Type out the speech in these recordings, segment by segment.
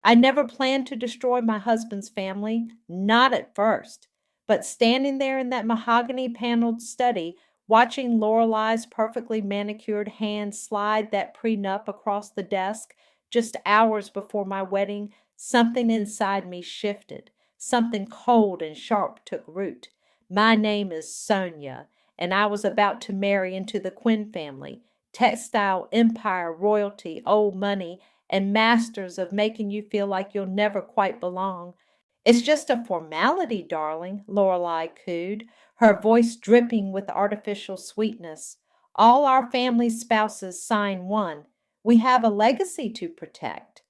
I never planned to destroy my husband's family, not at first. But standing there in that mahogany paneled study, watching Lorelei's perfectly manicured hand slide that prenup across the desk just hours before my wedding, something inside me shifted. Something cold and sharp took root. My name is Sonia, and I was about to marry into the Quinn family. Textile empire, royalty, old money, and masters of making you feel like you'll never quite belong. It's just a formality, darling, Lorelei cooed, her voice dripping with artificial sweetness. All our family spouses sign one. We have a legacy to protect.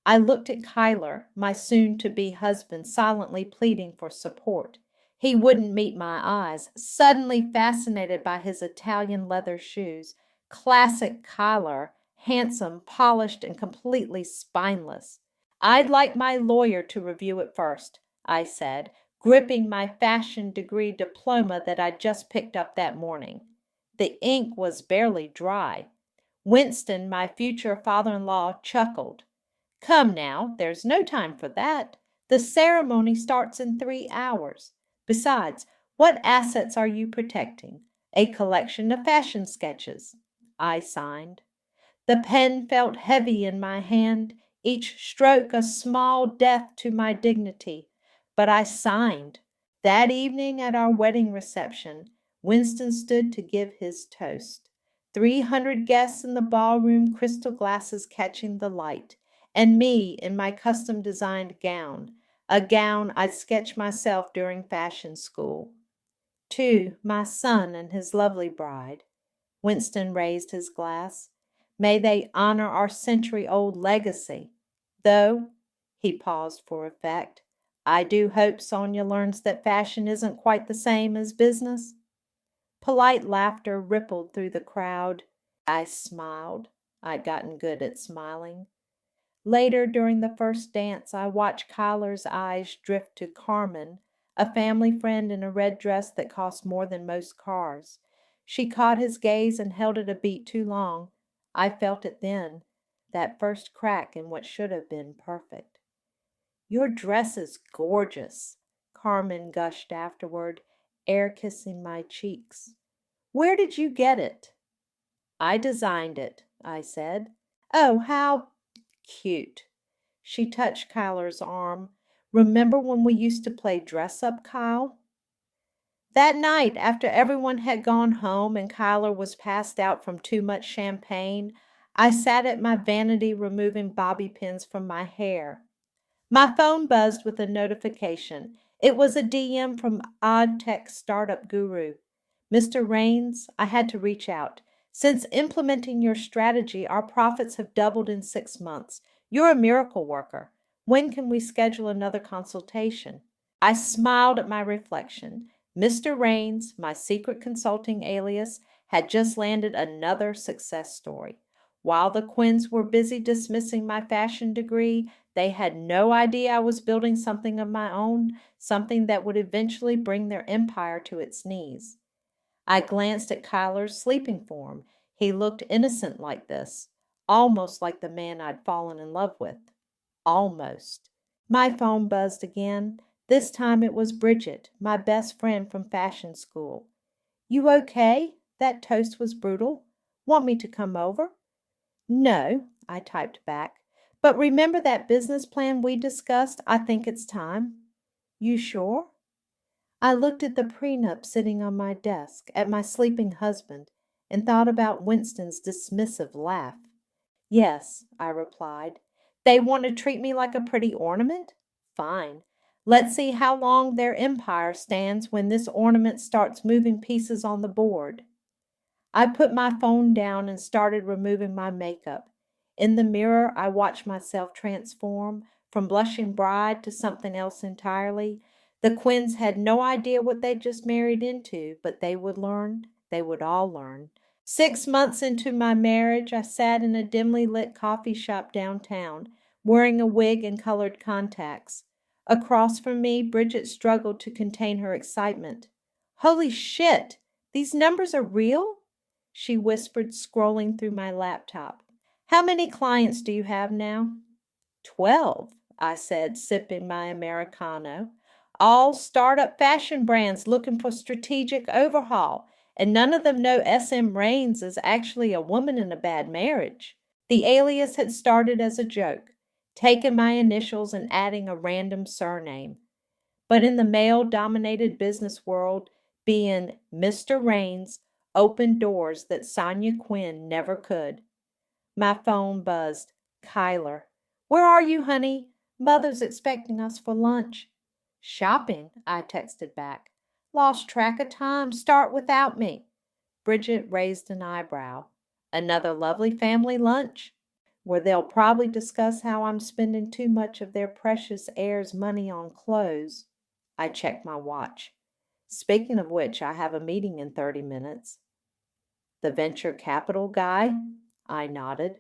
I looked at Kyler, my soon-to-be husband, silently pleading for support. He wouldn't meet my eyes, suddenly fascinated by his Italian leather shoes. Classic Kyler, handsome, polished, and completely spineless. I'd like my lawyer to review it first, I said, gripping my fashion degree diploma that I'd just picked up that morning. The ink was barely dry. Winston, my future father-in-law, chuckled. Come now, there's no time for that. The ceremony starts in 3 hours. Besides, what assets are you protecting? A collection of fashion sketches. I signed. The pen felt heavy in my hand, each stroke a small death to my dignity. But I signed. That evening at our wedding reception, Winston stood to give his toast. 300 guests in the ballroom, crystal glasses catching the light, and me in my custom designed gown, a gown I'd sketched myself during fashion school. To my son and his lovely bride. Winston raised his glass. May they honor our century-old legacy. Though, he paused for effect, I do hope Sonia learns that fashion isn't quite the same as business. Polite laughter rippled through the crowd. I smiled. I'd gotten good at smiling. Later, during the first dance, I watched Kyler's eyes drift to Carmen, a family friend in a red dress that cost more than most cars. She caught his gaze and held it a beat too long. I felt it then, that first crack in what should have been perfect. Your dress is gorgeous, Carmen gushed afterward, air kissing my cheeks. Where did you get it? I designed it, I said. Oh, how cute. She touched Kyler's arm. Remember when we used to play dress up, Kyle? That night, after everyone had gone home and Kyler was passed out from too much champagne, I sat at my vanity removing bobby pins from my hair. My phone buzzed with a notification. It was a DM from Odd Tech Startup Guru. Mr. Rains, I had to reach out. Since implementing your strategy, our profits have doubled in 6 months. You're a miracle worker. When can we schedule another consultation? I smiled at my reflection. Mr. Rains, my secret consulting alias, had just landed another success story. While the Quinns were busy dismissing my fashion degree, they had no idea I was building something of my own, something that would eventually bring their empire to its knees. I glanced at Kyler's sleeping form. He looked innocent like this, almost like the man I'd fallen in love with. Almost. My phone buzzed again. This time it was Bridget, my best friend from fashion school. You okay? That toast was brutal. Want me to come over? No, I typed back. But remember that business plan we discussed? I think it's time. You sure? I looked at the prenup sitting on my desk, at my sleeping husband, and thought about Winston's dismissive laugh. Yes, I replied. They want to treat me like a pretty ornament? Fine. Let's see how long their empire stands when this ornament starts moving pieces on the board. I put my phone down and started removing my makeup. In the mirror, I watched myself transform from blushing bride to something else entirely. The Quinns had no idea what they'd just married into, but they would learn. They would all learn. 6 months into my marriage, I sat in a dimly lit coffee shop downtown, wearing a wig and colored contacts. Across from me, Bridget struggled to contain her excitement. Holy shit! These numbers are real? She whispered, scrolling through my laptop. How many clients do you have now? 12, I said, sipping my Americano. All startup fashion brands looking for strategic overhaul, and none of them know SM Rains is actually a woman in a bad marriage. The alias had started as a joke, taking my initials and adding a random surname. But in the male dominated business world, being Mr. Rains opened doors that Sonia Quinn never could. My phone buzzed. Kyler. Where are you, honey? Mother's expecting us for lunch. Shopping, I texted back. Lost track of time. Start without me. Bridget raised an eyebrow. Another lovely family lunch, where they'll probably discuss how I'm spending too much of their precious heir's money on clothes. I checked my watch. Speaking of which, I have a meeting in 30 minutes. The venture capital guy? I nodded.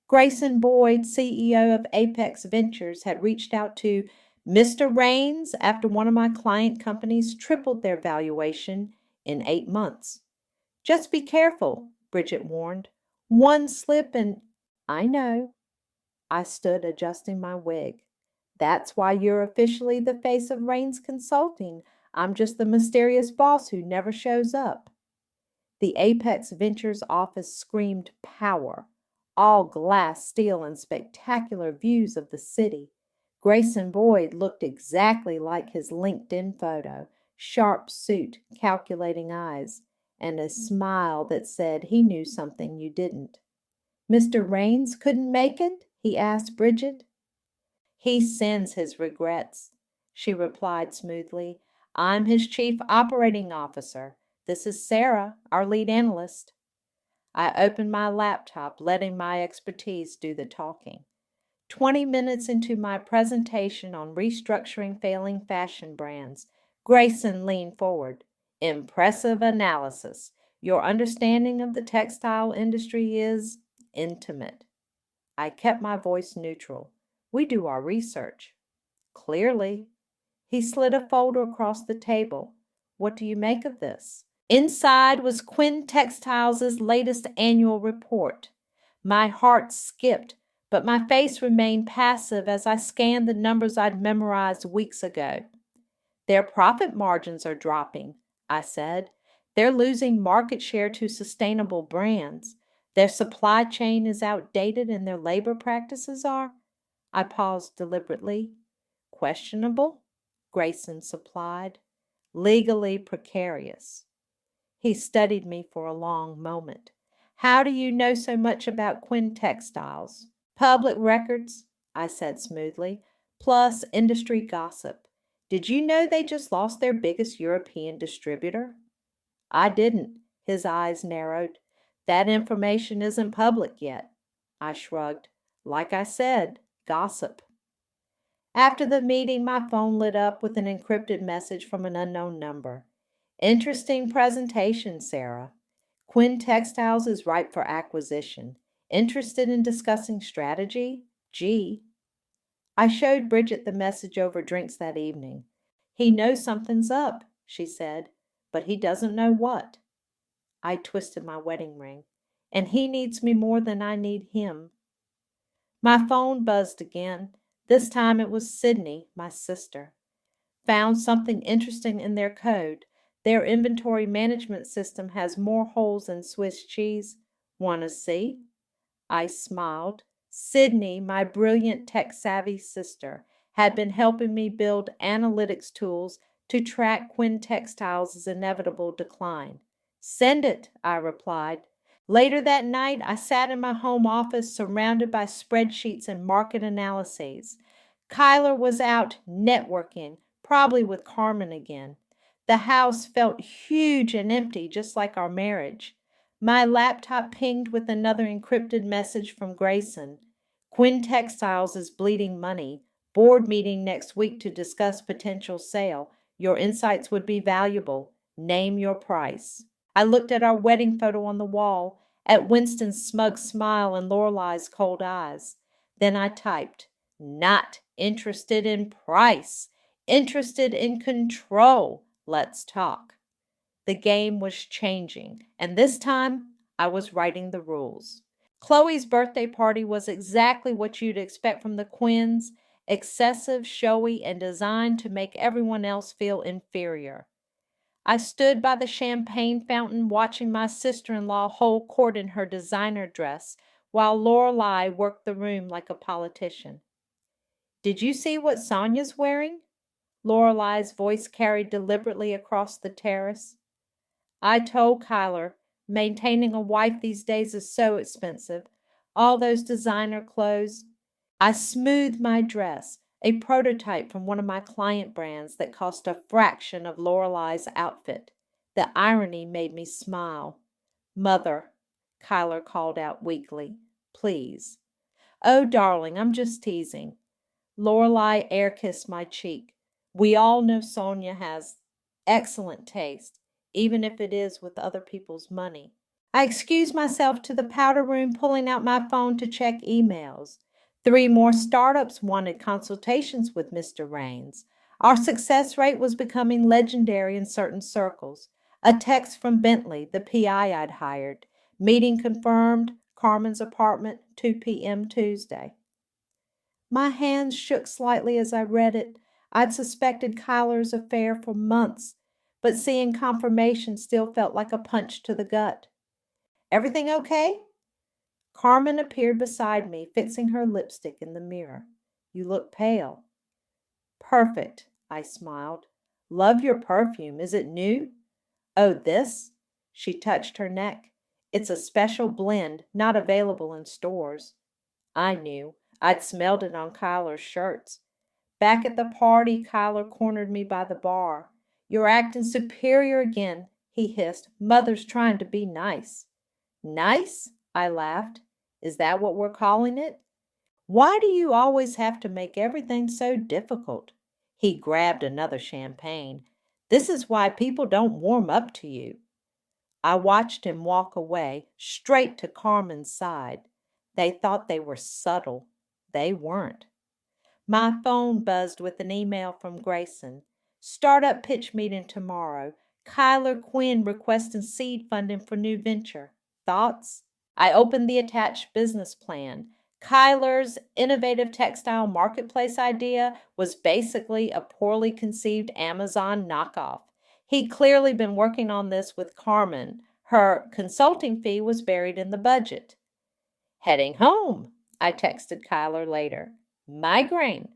Grayson Boyd, CEO of Apex Ventures, had reached out to Mr. Rains after one of my client companies tripled their valuation in 8 months. Just be careful, Bridget warned. One slip and I know. I stood adjusting my wig. That's why you're officially the face of Rains Consulting. I'm just the mysterious boss who never shows up. The Apex Ventures office screamed power. All glass, steel, and spectacular views of the city. Grayson Boyd looked exactly like his LinkedIn photo. Sharp suit, calculating eyes, and a smile that said he knew something you didn't. Mr. Rains couldn't make it? He asked Bridget. He sends his regrets, she replied smoothly. I'm his chief operating officer. This is Sarah, our lead analyst. I opened my laptop, letting my expertise do the talking. 20 minutes into my presentation on restructuring failing fashion brands, Grayson leaned forward. Impressive analysis. Your understanding of the textile industry is intimate. I kept my voice neutral. We do our research. Clearly. He slid a folder across the table. What do you make of this? Inside was Quinn Textiles' latest annual report. My heart skipped, but my face remained passive as I scanned the numbers I'd memorized weeks ago. Their profit margins are dropping, I said. They're losing market share to sustainable brands. Their supply chain is outdated and their labor practices are. I paused deliberately. Questionable, Grayson supplied. Legally precarious. He studied me for a long moment. How do you know so much about Quinn Textiles? Public records, I said smoothly, plus industry gossip. Did you know they just lost their biggest European distributor? I didn't. His eyes narrowed. That information isn't public yet. I shrugged. Like I said, gossip. After the meeting, my phone lit up with an encrypted message from an unknown number. Interesting presentation, Sarah. Quinn Textiles is ripe for acquisition. Interested in discussing strategy? Gee. I showed Bridget the message over drinks that evening. He knows something's up, she said, but he doesn't know what. I twisted my wedding ring. And he needs me more than I need him. My phone buzzed again. This time it was Sydney, my sister. Found something interesting in their code. Their inventory management system has more holes than Swiss cheese. Want to see? I smiled. Sydney, my brilliant tech-savvy sister, had been helping me build analytics tools to track Quinn Textiles' inevitable decline. Send it, I replied. Later that night, I sat in my home office surrounded by spreadsheets and market analyses. Kyler was out networking, probably with Carmen again. The house felt huge and empty, just like our marriage. My laptop pinged with another encrypted message from Grayson. Quinn Textiles is bleeding money. Board meeting next week to discuss potential sale. Your insights would be valuable. Name your price. I looked at our wedding photo on the wall, at Winston's smug smile and Lorelei's cold eyes. Then I typed, not interested in price, interested in control. Let's talk. The game was changing, and this time I was writing the rules. Chloe's birthday party was exactly what you'd expect from the Quinns, excessive, showy, and designed to make everyone else feel inferior. I stood by the champagne fountain watching my sister-in-law hold court in her designer dress while Lorelei worked the room like a politician. "Did you see what Sonia's wearing?" Lorelei's voice carried deliberately across the terrace. "I told Kyler, maintaining a wife these days is so expensive. All those designer clothes. I smoothed my dress, a prototype from one of my client brands that cost a fraction of Lorelei's outfit. The irony made me smile. "Mother," Kyler called out weakly, "please." "Oh, darling, I'm just teasing." Lorelei air-kissed my cheek. "We all know Sonia has excellent taste, even if it is with other people's money." I excused myself to the powder room, pulling out my phone to check emails. 3 more startups wanted consultations with Mr. Raines. Our success rate was becoming legendary in certain circles. A text from Bentley, the PI I'd hired. Meeting confirmed, Carmen's apartment, 2 p.m. Tuesday. My hands shook slightly as I read it. I'd suspected Kyler's affair for months, but seeing confirmation still felt like a punch to the gut. "Everything okay?" Carmen appeared beside me, fixing her lipstick in the mirror. "You look pale." "Perfect," I smiled. "Love your perfume. Is it new?" "Oh, this?" She touched her neck. "It's a special blend, not available in stores." I knew. I'd smelled it on Kyler's shirts. Back at the party, Kyler cornered me by the bar. "You're acting superior again," he hissed. "Mother's trying to be nice." "Nice?" I laughed. "Is that what we're calling it?" "Why do you always have to make everything so difficult?" He grabbed another champagne. "This is why people don't warm up to you." I watched him walk away, straight to Carmen's side. They thought they were subtle. They weren't. My phone buzzed with an email from Grayson. "Startup pitch meeting tomorrow. Kyler Quinn requesting seed funding for new venture. Thoughts?" I opened the attached business plan. Kyler's innovative textile marketplace idea was basically a poorly conceived Amazon knockoff. He'd clearly been working on this with Carmen. Her consulting fee was buried in the budget. "Heading home," I texted Kyler later. "Migraine."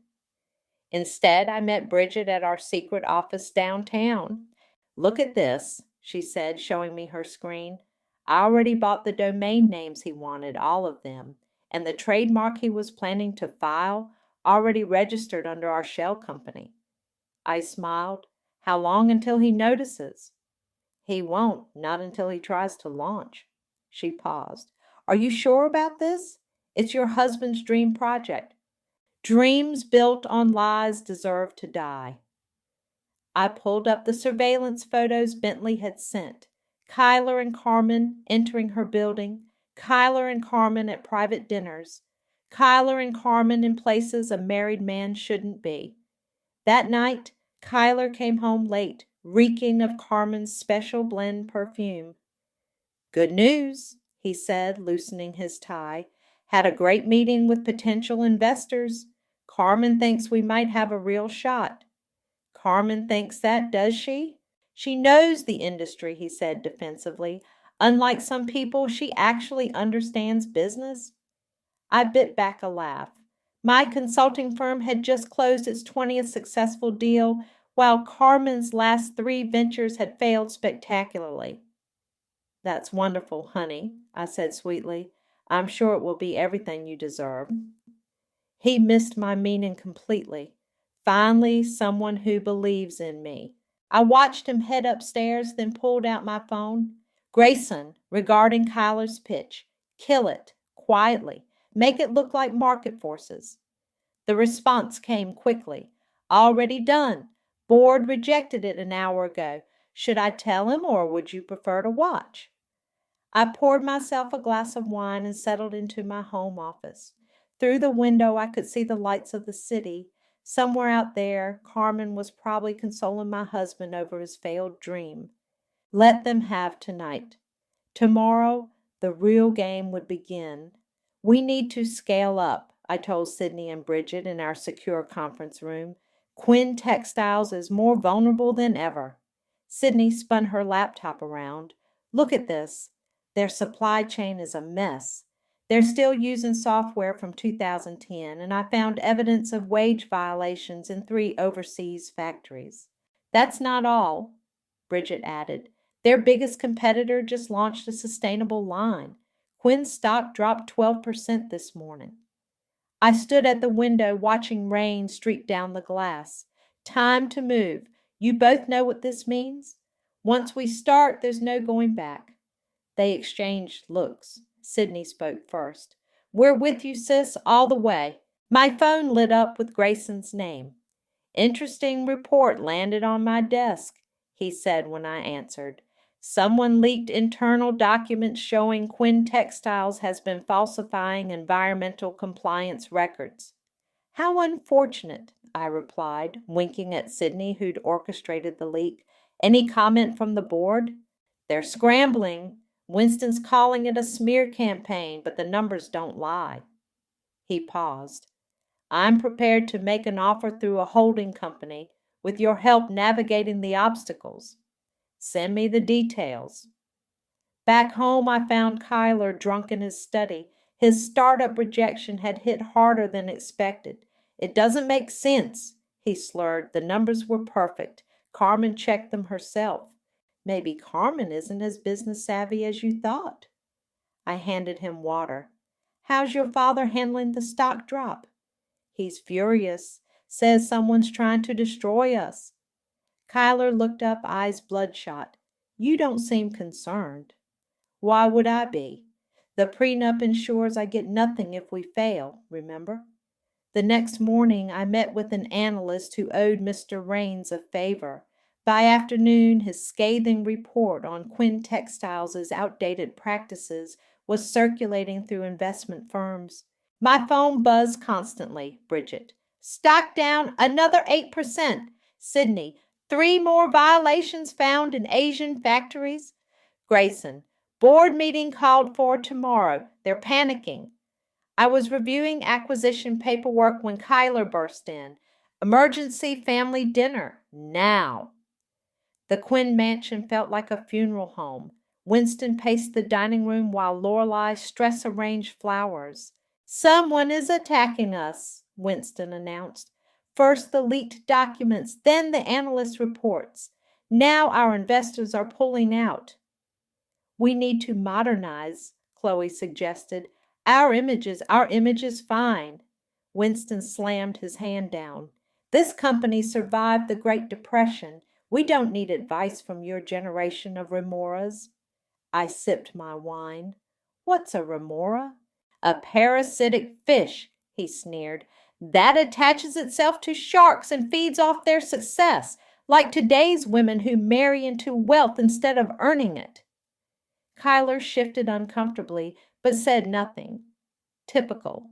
Instead, I met Bridget at our secret office downtown. "Look at this," she said, showing me her screen. "I already bought the domain names he wanted, all of them, and the trademark he was planning to file, already registered under our shell company." I smiled. "How long until he notices?" "He won't, not until he tries to launch." She paused. "Are you sure about this? It's your husband's dream project." "Dreams built on lies deserve to die." I pulled up the surveillance photos Bentley had sent. Kyler and Carmen entering her building. Kyler and Carmen at private dinners. Kyler and Carmen in places a married man shouldn't be. That night, Kyler came home late, reeking of Carmen's special blend perfume. "Good news," he said, loosening his tie. "Had a great meeting with potential investors. Carmen thinks we might have a real shot." "Carmen thinks that, does she?" "She knows the industry," he said defensively. "Unlike some people, she actually understands business." I bit back a laugh. My consulting firm had just closed its 20th successful deal, while Carmen's last 3 ventures had failed spectacularly. "That's wonderful, honey," I said sweetly. "I'm sure it will be everything you deserve." He missed my meaning completely. Finally, someone who believes in me. I watched him head upstairs, then pulled out my phone. "Grayson, regarding Kyler's pitch. Kill it, quietly. Make it look like market forces." The response came quickly. "Already done. Board rejected it an hour ago. Should I tell him, or would you prefer to watch?" I poured myself a glass of wine and settled into my home office. Through the window, I could see the lights of the city. Somewhere out there, Carmen was probably consoling my husband over his failed dream. Let them have tonight. Tomorrow, The real game would begin. We need to scale up, I told Sydney and Bridget in our secure conference room. Quinn Textiles is more vulnerable than ever. Sydney spun her laptop around. Look at this. Their supply chain is a mess. They're still using software from 2010, and I found evidence of wage violations in 3 overseas factories. That's not all, Bridget added. Their biggest competitor just launched a sustainable line. Quinn's stock dropped 12% this morning. I stood at the window watching rain streak down the glass. Time to move. You both know what this means? Once we start, there's no going back. They exchanged looks. Sydney spoke first. We're with you, sis, all the way. My phone lit up with Grayson's name. Interesting report landed on my desk, he said when I answered. Someone leaked internal documents showing Quinn Textiles has been falsifying environmental compliance records. How unfortunate, I replied, winking at Sydney, who'd orchestrated the leak. Any comment from the board? They're scrambling. Winston's calling it a smear campaign, but the numbers don't lie. He paused. I'm prepared to make an offer through a holding company with your help navigating the obstacles. Send me the details. Back home, I found Kyler drunk in his study. His startup rejection had hit harder than expected. It doesn't make sense, he slurred. The numbers were perfect. Carmen checked them herself. Maybe Carmen isn't as business savvy as you thought. I handed him water. How's your father handling the stock drop? He's furious. Says someone's trying to destroy us. Kyler looked up, eyes bloodshot. You don't seem concerned. Why would I be? The prenup ensures I get nothing if we fail, remember? The next morning I met with an analyst who owed Mr. Raines a favor. By afternoon, his scathing report on Quinn Textiles' outdated practices was circulating through investment firms. My phone buzzed constantly, Bridget. Stock down another 8%. Sydney, 3 more violations found in Asian factories. Grayson, board meeting called for tomorrow. They're panicking. I was reviewing acquisition paperwork when Kyler burst in. Emergency family dinner, now. The Quinn mansion felt like a funeral home. Winston paced the dining room while Lorelei stress-arranged flowers. Someone is attacking us, Winston announced. First the leaked documents, then the analyst reports. Now our investors are pulling out. We need to modernize, Chloe suggested. Our image is fine. Winston slammed his hand down. This company survived the Great Depression. We don't need advice from your generation of remoras. I sipped my wine. What's a remora? A parasitic fish, he sneered. That attaches itself to sharks and feeds off their success, like today's women who marry into wealth instead of earning it. Kyler shifted uncomfortably, but said nothing. Typical.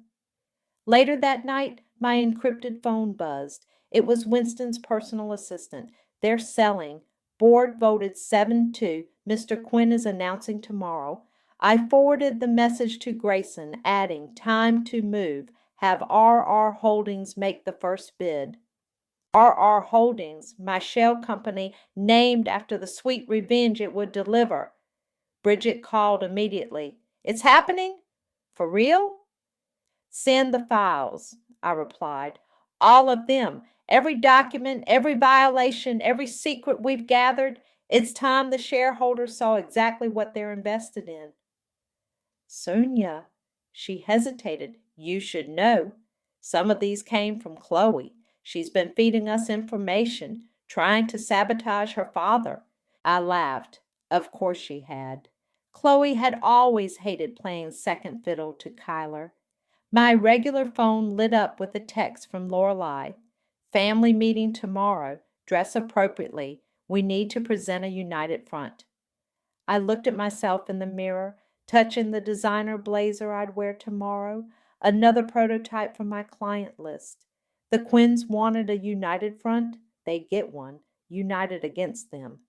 Later that night, my encrypted phone buzzed. It was Winston's personal assistant. They're selling. Board voted 7-2. Mr. Quinn is announcing tomorrow. I forwarded the message to Grayson, adding, time to move. Have RR Holdings make the first bid. RR Holdings, my shell company, named after the sweet revenge it would deliver. Bridget called immediately. It's happening? For real? Send the files, I replied. All of them. Every document, every violation, every secret we've gathered. It's time the shareholders saw exactly what they're invested in. Sonia, she hesitated. You should know. Some of these came from Chloe. She's been feeding us information, trying to sabotage her father. I laughed. Of course she had. Chloe had always hated playing second fiddle to Kyler. My regular phone lit up with a text from Lorelei. Family meeting tomorrow. Dress appropriately. We need to present a united front. I looked at myself in the mirror, touching the designer blazer I'd wear tomorrow, another prototype from my client list. The Quinns wanted a united front. They'd get one, united against them.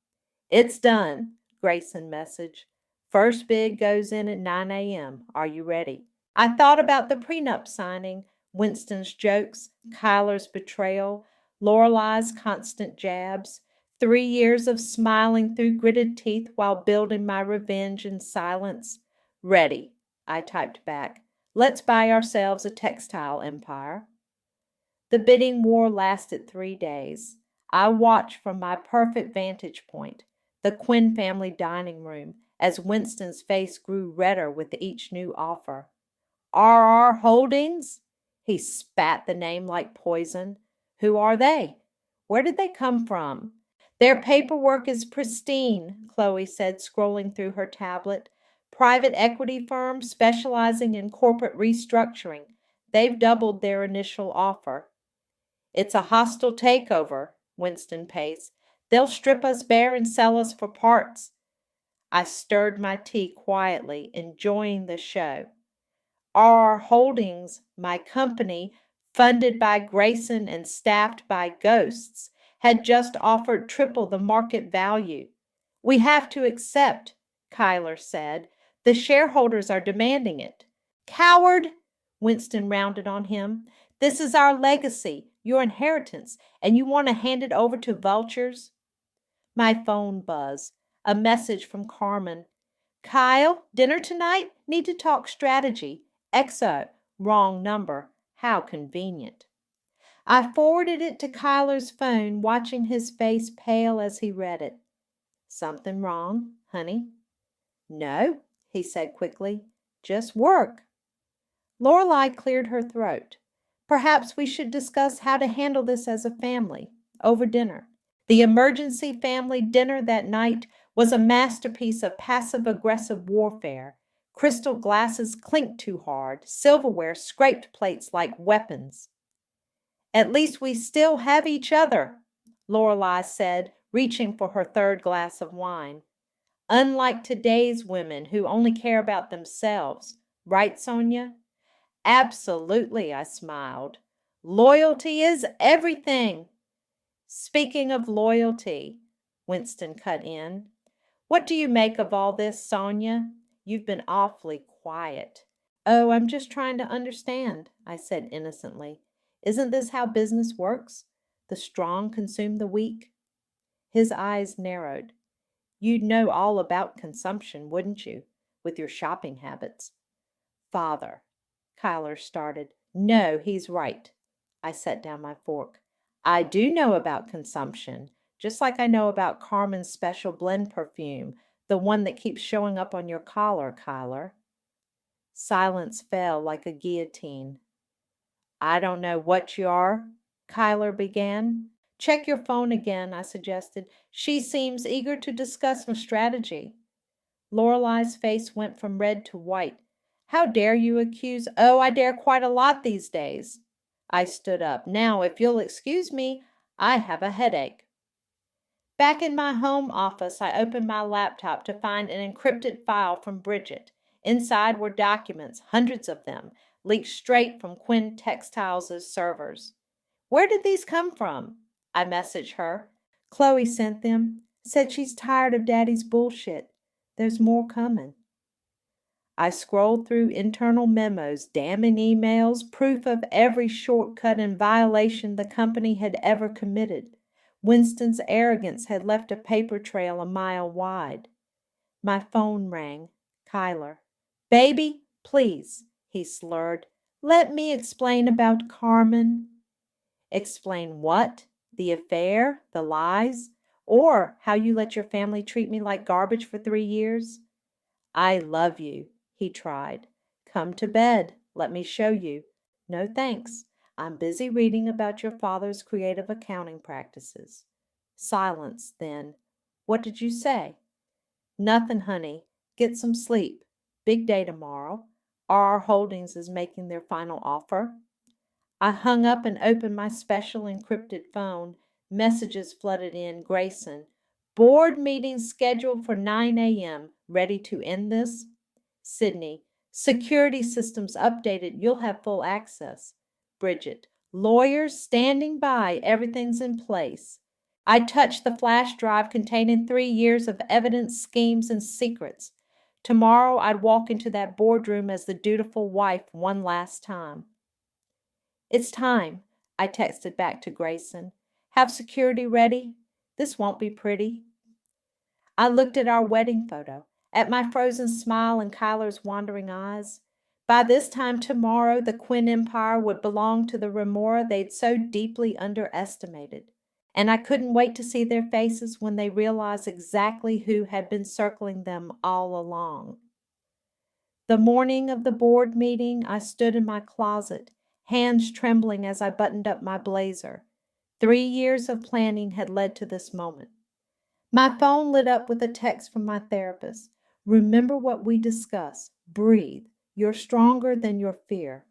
It's done, Grayson messaged. First bid goes in at 9 a.m. Are you ready? I thought about the prenup signing, Winston's jokes, Kyler's betrayal, Lorelei's constant jabs, 3 years of smiling through gritted teeth while building my revenge in silence. Ready, I typed back. Let's buy ourselves a textile empire. The bidding war lasted 3 days. I watched from my perfect vantage point, the Quinn family dining room, as Winston's face grew redder with each new offer. RR Holdings? He spat the name like poison. Who are they? Where did they come from? Their paperwork is pristine, Chloe said, scrolling through her tablet. Private equity firm specializing in corporate restructuring. They've doubled their initial offer. It's a hostile takeover, Winston paced. They'll strip us bare and sell us for parts. I stirred my tea quietly, enjoying the show. RR Holdings, my company, funded by Grayson and staffed by ghosts, had just offered triple the market value. We have to accept, Kyler said. The shareholders are demanding it. Coward, Winston rounded on him. This is our legacy, your inheritance, and you want to hand it over to vultures? My phone buzzed. A message from Carmen. Kyle, dinner tonight? Need to talk strategy. XO, wrong number. How convenient. I forwarded it to Kyler's phone, watching his face pale as he read it. Something wrong, honey? No, he said quickly. Just work. Lorelei cleared her throat. Perhaps we should discuss how to handle this as a family, over dinner. The emergency family dinner that night was a masterpiece of passive-aggressive warfare. Crystal glasses clinked too hard, silverware scraped plates like weapons. At least we still have each other, Lorelei said, reaching for her third glass of wine. Unlike today's women who only care about themselves. Right, Sonia? Absolutely, I smiled. Loyalty is everything. Speaking of loyalty, Winston cut in. What do you make of all this, Sonia? You've been awfully quiet. Oh, I'm just trying to understand, I said innocently. Isn't this how business works? The strong consume the weak? His eyes narrowed. You'd know all about consumption, wouldn't you, with your shopping habits? Father, Kyler started. No, he's right. I set down my fork. I do know about consumption, just like I know about Carmen's special blend perfume, the one that keeps showing up on your collar, Kyler. Silence fell like a guillotine. I don't know what you are, Kyler began. Check your phone again, I suggested. She seems eager to discuss some strategy. Lorelei's face went from red to white. How dare you accuse? Oh, I dare quite a lot these days. I stood up. Now, if you'll excuse me, I have a headache. Back in my home office, I opened my laptop to find an encrypted file from Bridget. Inside were documents, hundreds of them, leaked straight from Quinn Textiles' servers. Where did these come from? I messaged her. Chloe sent them. Said she's tired of Daddy's bullshit. There's more coming. I scrolled through internal memos, damning emails, proof of every shortcut and violation the company had ever committed. Winston's arrogance had left a paper trail a mile wide. My phone rang. Kyler. Baby, please, he slurred. Let me explain about Carmen. Explain what? The affair? The lies? Or how you let your family treat me like garbage for 3 years? I love you, he tried. Come to bed. Let me show you. No thanks. I'm busy reading about your father's creative accounting practices. Silence, then. What did you say? Nothing, honey. Get some sleep. Big day tomorrow. RR Holdings is making their final offer. I hung up and opened my special encrypted phone. Messages flooded in. Grayson. Board meeting scheduled for 9 a.m. Ready to end this? Sydney. Security systems updated. You'll have full access. Bridget. Lawyers standing by. Everything's in place. I touched the flash drive containing 3 years of evidence, schemes, and secrets. Tomorrow I'd walk into that boardroom as the dutiful wife one last time. "It's time," I texted back to Grayson. "Have security ready? This won't be pretty." I looked at our wedding photo, at my frozen smile and Kyler's wandering eyes. By this time tomorrow, the Quinn Empire would belong to the remora they'd so deeply underestimated. And I couldn't wait to see their faces when they realized exactly who had been circling them all along. The morning of the board meeting, I stood in my closet, hands trembling as I buttoned up my blazer. 3 years of planning had led to this moment. My phone lit up with a text from my therapist. "Remember what we discussed. Breathe. You're stronger than your fear."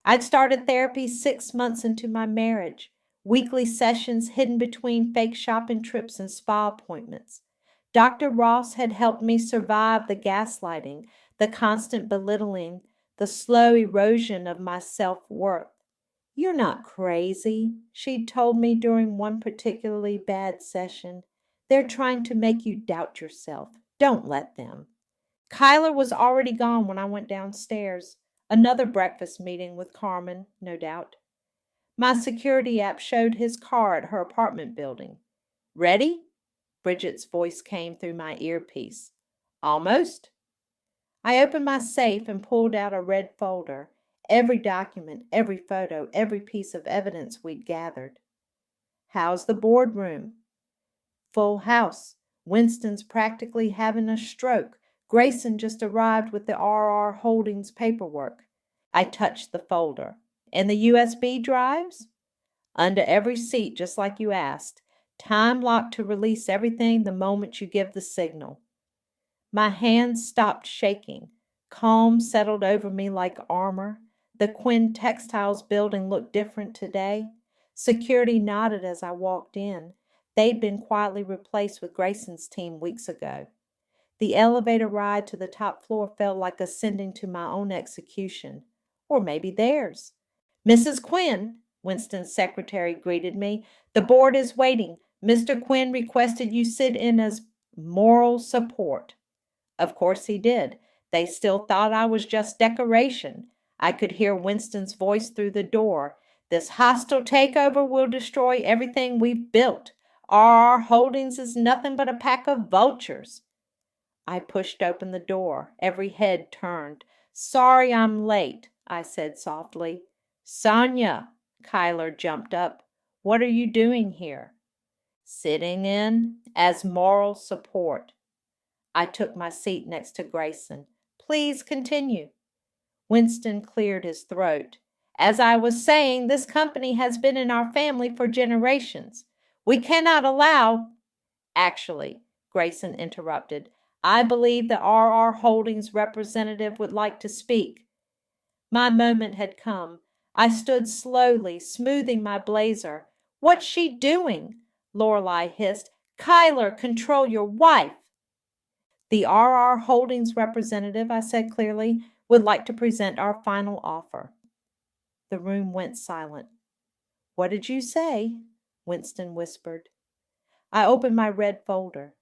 I'd started therapy 6 months into my marriage, weekly sessions hidden between fake shopping trips and spa appointments. Dr. Ross had helped me survive the gaslighting, the constant belittling, the slow erosion of my self-worth. "You're not crazy," she'd told me during one particularly bad session. "They're trying to make you doubt yourself. Don't let them." Kyler was already gone when I went downstairs. Another breakfast meeting with Carmen, no doubt. My security app showed his car at her apartment building. "Ready?" Bridget's voice came through my earpiece. "Almost." I opened my safe and pulled out a red folder. Every document, every photo, every piece of evidence we'd gathered. "How's the boardroom?" "Full house. Winston's practically having a stroke. Grayson just arrived with the RR Holdings paperwork." I touched the folder. "And the USB drives?" "Under every seat, just like you asked. Time locked to release everything the moment you give the signal." My hands stopped shaking. Calm settled over me like armor. The Quinn Textiles building looked different today. Security nodded as I walked in. They'd been quietly replaced with Grayson's team weeks ago. The elevator ride to the top floor felt like ascending to my own execution. Or maybe theirs. "Mrs. Quinn," Winston's secretary greeted me. "The board is waiting. Mr. Quinn requested you sit in as moral support." Of course he did. They still thought I was just decoration. I could hear Winston's voice through the door. "This hostile takeover will destroy everything we've built. RR Holdings is nothing but a pack of vultures." I pushed open the door. Every head turned. "Sorry I'm late," I said softly. "Sonia," Kyler jumped up. "What are you doing here?" "Sitting in as moral support." I took my seat next to Grayson. "Please continue." Winston cleared his throat. "As I was saying, this company has been in our family for generations. We cannot allow—" "Actually," Grayson interrupted, "I believe the RR Holdings representative would like to speak." My moment had come. I stood slowly, smoothing my blazer. "What's she doing?" Lorelei hissed. "Kyler, control your wife." "The RR Holdings representative," I said clearly, "would like to present our final offer." The room went silent. "What did you say?" Winston whispered. I opened my red folder.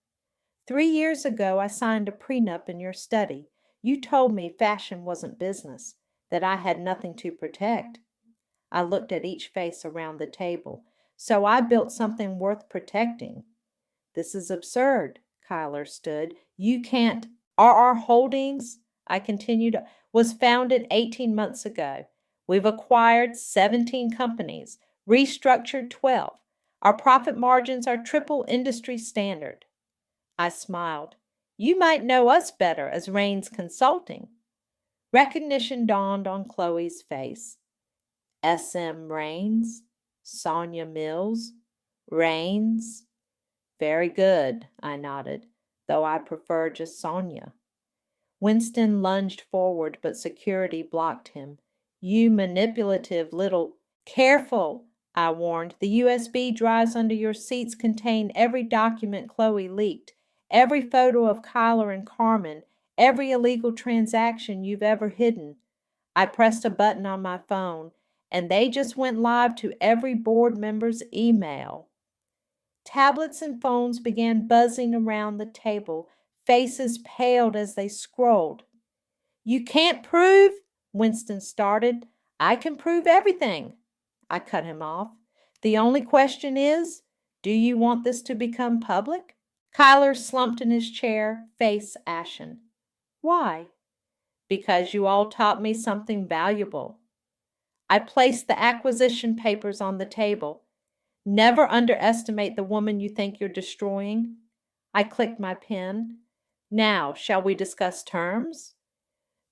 3 years ago, I signed a prenup in your study. You told me fashion wasn't business, that I had nothing to protect. I looked at each face around the table. "So I built something worth protecting." "This is absurd." Kyler stood. "You can't—" "RR Holdings," I continued, "was founded 18 months ago. We've acquired 17 companies, restructured 12. Our profit margins are triple industry standard." I smiled. "You might know us better as Raines Consulting." Recognition dawned on Chloe's face. "S.M. Raines? Sonia Mills? Raines? Very good," I nodded, though I prefer just Sonia. Winston lunged forward, but security blocked him. "You manipulative little—" "Careful," I warned. "The USB drives under your seats contain every document Chloe leaked, every photo of Kyler and Carmen, every illegal transaction you've ever hidden." I pressed a button on my phone, and they just went live to every board member's email. Tablets and phones began buzzing around the table. Faces paled as they scrolled. "You can't prove," Winston started. "I can prove everything." I cut him off. "The only question is, do you want this to become public?" Kyler slumped in his chair, face ashen. "Why?" "Because you all taught me something valuable." I placed the acquisition papers on the table. "Never underestimate the woman you think you're destroying." I clicked my pen. "Now, shall we discuss terms?"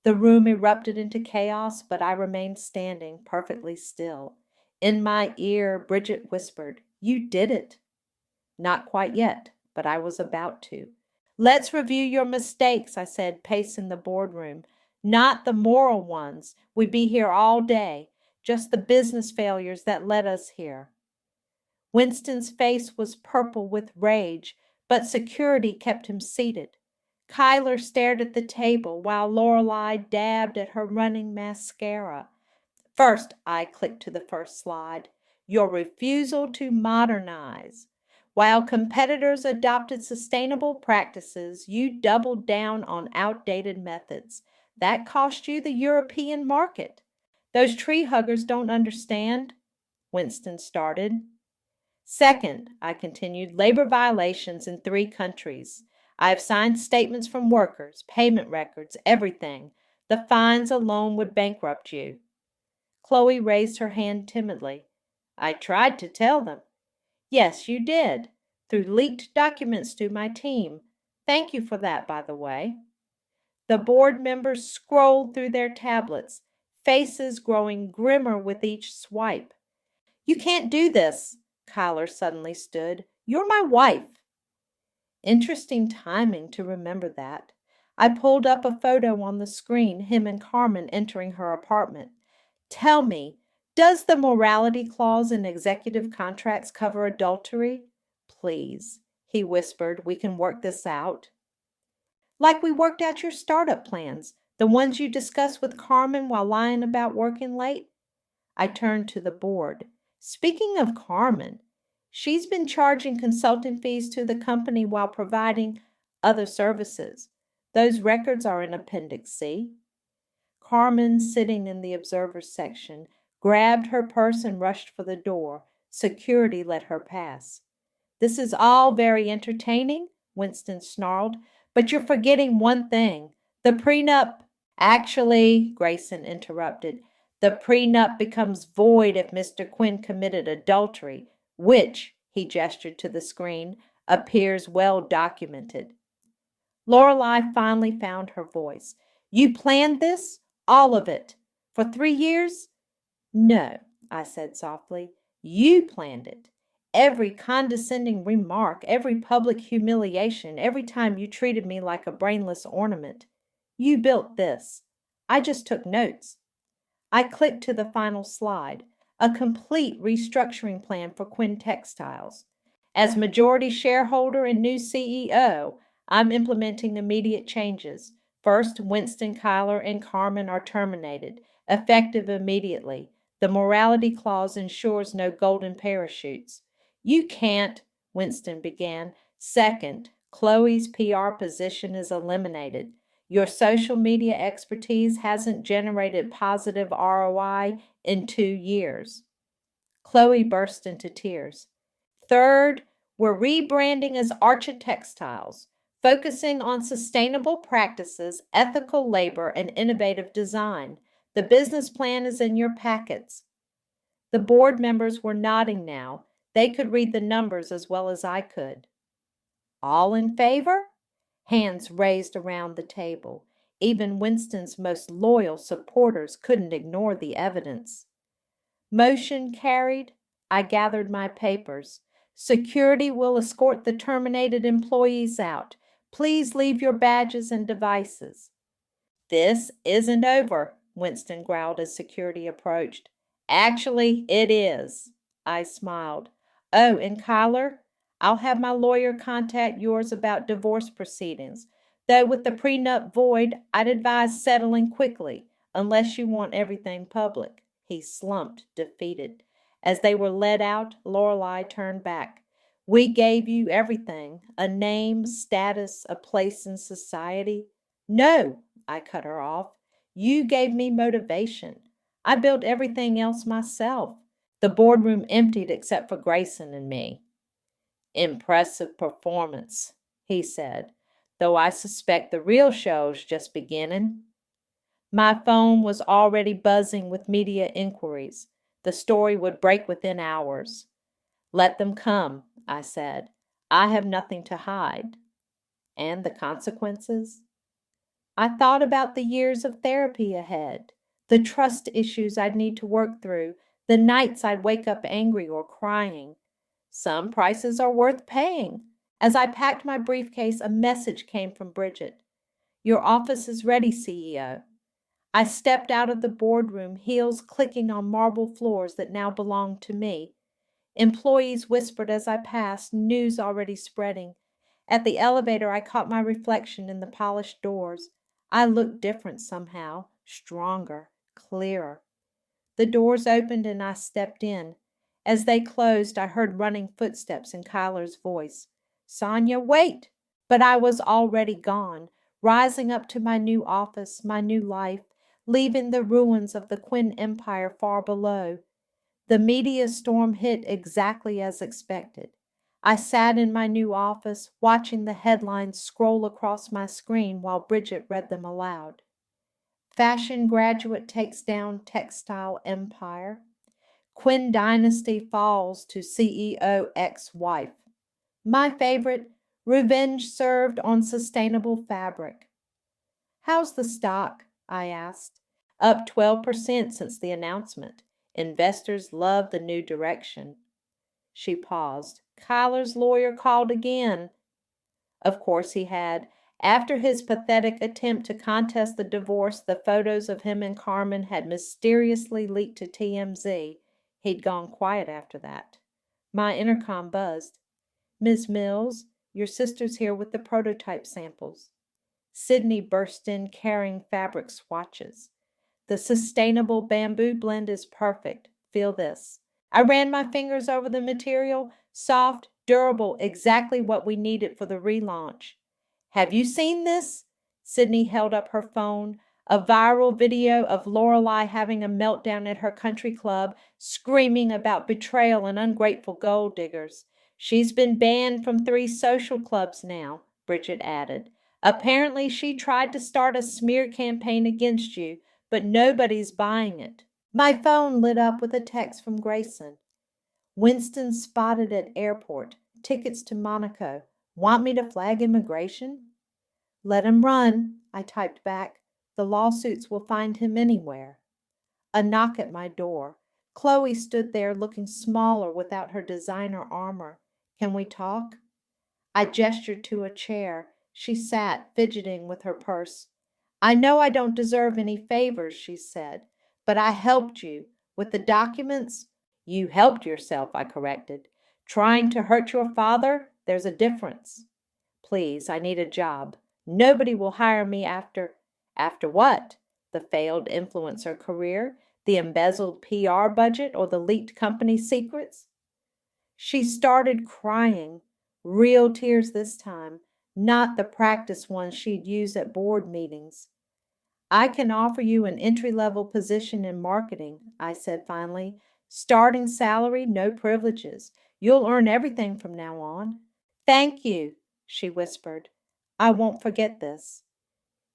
The room erupted into chaos, but I remained standing, perfectly still. In my ear, Bridget whispered, "You did it." Not quite yet, but I was about to. "Let's review your mistakes," I said, pacing the boardroom. "Not the moral ones. We'd be here all day. Just the business failures that led us here." Winston's face was purple with rage, but security kept him seated. Kyler stared at the table while Lorelei dabbed at her running mascara. "First," I clicked to the first slide, "your refusal to modernize. While competitors adopted sustainable practices, you doubled down on outdated methods. That cost you the European market." "Those tree huggers don't understand," Winston started. "Second," I continued, "labor violations in 3 countries. I have signed statements from workers, payment records, everything. The fines alone would bankrupt you." Chloe raised her hand timidly. "I tried to tell them." "Yes, you did, through leaked documents to my team. Thank you for that, by the way." The board members scrolled through their tablets, faces growing grimmer with each swipe. "You can't do this." Kyler suddenly stood. "You're my wife." Interesting timing to remember that. I pulled up a photo on the screen, him and Carmen entering her apartment. "Tell me, does the morality clause in executive contracts cover adultery?" "Please," he whispered, "we can work this out." "Like we worked out your startup plans, the ones you discussed with Carmen while lying about working late?" I turned to the board. "Speaking of Carmen, she's been charging consulting fees to the company while providing other services. Those records are in Appendix C." Carmen, sitting in the observers section, grabbed her purse and rushed for the door. Security let her pass. "This is all very entertaining," Winston snarled, "but you're forgetting one thing. The prenup—" "Actually," Grayson interrupted, "the prenup becomes void if Mr. Quinn committed adultery, which," he gestured to the screen, "appears well documented." Lorelei finally found her voice. "You planned this? All of it? For 3 years?" "No," I said softly. "You planned it. Every condescending remark, every public humiliation, every time you treated me like a brainless ornament. You built this. I just took notes." I clicked to the final slide, a complete restructuring plan for Quinn Textiles. "As majority shareholder and new CEO, I'm implementing immediate changes. First, Winston, Kyler, and Carmen are terminated, effective immediately. The morality clause ensures no golden parachutes." "You can't," Winston began. "Second, Chloe's PR position is eliminated. Your social media expertise hasn't generated positive ROI in 2 years." Chloe burst into tears. "Third, we're rebranding as Archer Textiles, focusing on sustainable practices, ethical labor, and innovative design. The business plan is in your packets." The board members were nodding now. They could read the numbers as well as I could. "All in favor?" Hands raised around the table. Even Winston's most loyal supporters couldn't ignore the evidence. Motion carried. I gathered my papers. "Security will escort the terminated employees out. Please leave your badges and devices." "This isn't over," Winston growled as security approached. "Actually, it is." I smiled. "Oh, and Kyler, I'll have my lawyer contact yours about divorce proceedings. Though with the prenup void, I'd advise settling quickly, unless you want everything public." He slumped, defeated. As they were led out, Lorelei turned back. We gave you everything, a name, status, a place in society. No, I cut her off. You gave me motivation. I built everything else myself. The boardroom emptied except for Grayson and me. Impressive performance, he said, though I suspect the real show's just beginning. My phone was already buzzing with media inquiries. The story would break within hours. Let them come, I said. I have nothing to hide. And the consequences? I thought about the years of therapy ahead, the trust issues I'd need to work through, the nights I'd wake up angry or crying. Some prices are worth paying. As I packed my briefcase, a message came from Bridget. Your office is ready, CEO. I stepped out of the boardroom, heels clicking on marble floors that now belonged to me. Employees whispered as I passed, news already spreading. At the elevator, I caught my reflection in the polished doors. I looked different somehow, stronger, clearer. The doors opened and I stepped in. As they closed, I heard running footsteps and Kyler's voice. Sonia, wait! But I was already gone, rising up to my new office, my new life, leaving the ruins of the Quinn Empire far below. The media storm hit exactly as expected. I sat in my new office, watching the headlines scroll across my screen while Bridget read them aloud. Fashion graduate takes down textile empire. Quinn dynasty falls to CEO ex-wife. My favorite, revenge served on sustainable fabric. How's the stock? I asked. Up 12% since the announcement. Investors love the new direction. She paused. Kyler's lawyer called again. Of course he had. After his pathetic attempt to contest the divorce, the photos of him and Carmen had mysteriously leaked to TMZ. He'd gone quiet after that. My intercom buzzed. Miss Mills, your sister's here with the prototype samples. Sydney burst in carrying fabric swatches. The sustainable bamboo blend is perfect. Feel this. I ran my fingers over the material. Soft, durable, exactly what we needed for the relaunch. Have you seen this? Sydney held up her phone. A viral video of Lorelei having a meltdown at her country club, screaming about betrayal and ungrateful gold diggers. She's been banned from 3 social clubs now, Bridget added. Apparently she tried to start a smear campaign against you, but nobody's buying it. My phone lit up with a text from Grayson. Winston spotted at airport. Tickets to Monaco. Want me to flag immigration? Let him run, I typed back. The lawsuits will find him anywhere. A knock at my door. Chloe stood there looking smaller without her designer armor. Can we talk? I gestured to a chair. She sat, fidgeting with her purse. I know I don't deserve any favors, she said, but I helped you. With the documents? You helped yourself, I corrected. Trying to hurt your father? There's a difference. Please, I need a job. Nobody will hire me after... After what? The failed influencer career? The embezzled PR budget? Or the leaked company secrets? She started crying. Real tears this time, not the practice ones she'd use at board meetings. I can offer you an entry-level position in marketing, I said finally. Starting salary, no privileges. You'll earn everything from now on. Thank you, she whispered. I won't forget this.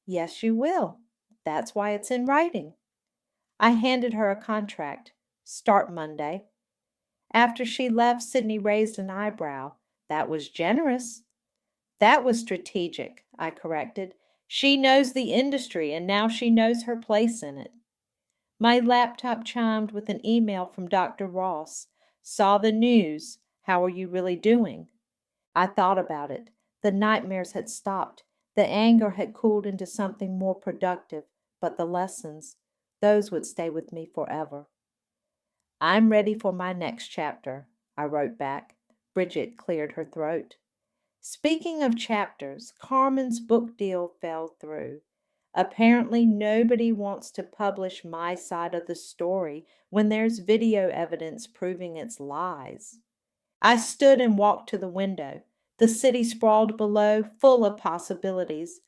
Yes, you will. That's why it's in writing. I handed her a contract. Start Monday. After she left, Sydney raised an eyebrow. That was generous. That was strategic, I corrected. She knows the industry, and now she knows her place in it. My laptop chimed with an email from Dr. Ross. Saw the news. How are you really doing? I thought about it. The nightmares had stopped. The anger had cooled into something more productive, but the lessons, those would stay with me forever. I'm ready for my next chapter, I wrote back. Bridget cleared her throat. Speaking of chapters, Carmen's book deal fell through. Apparently nobody wants to publish my side of the story when there's video evidence proving it's lies. I stood and walked to the window. The city sprawled below, full of possibilities.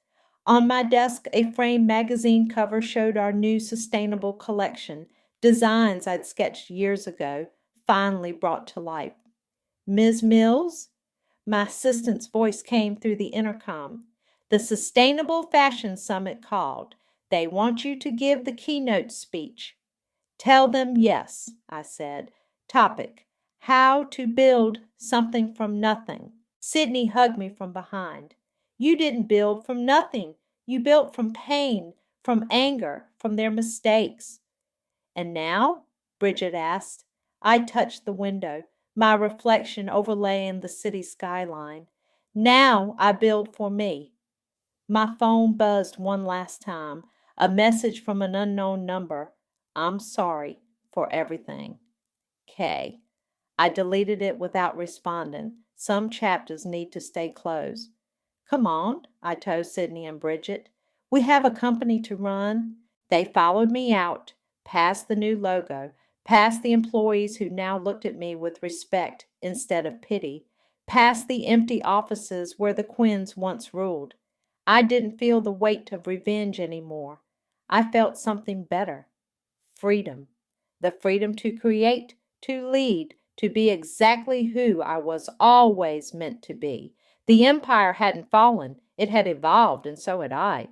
On my desk, a framed magazine cover showed our new sustainable collection, designs I'd sketched years ago, finally brought to life. Ms. Mills? My assistant's voice came through the intercom. The Sustainable Fashion Summit called. They want you to give the keynote speech. Tell them yes, I said. Topic: how to build something from nothing. Sydney hugged me from behind. You didn't build from nothing. You built from pain, from anger, from their mistakes. And now? Bridget asked. I touched the window, my reflection overlaying the city skyline. Now I build for me. My phone buzzed one last time. A message from an unknown number. I'm sorry for everything. K. I deleted it without responding. Some chapters need to stay closed. Come on, I told Sydney and Bridget. We have a company to run. They followed me out, past the new logo, past the employees who now looked at me with respect instead of pity, past the empty offices where the Quinns once ruled. I didn't feel the weight of revenge anymore. I felt something better. Freedom. The freedom to create, to lead, to be exactly who I was always meant to be. The empire hadn't fallen. It had evolved, and so had I.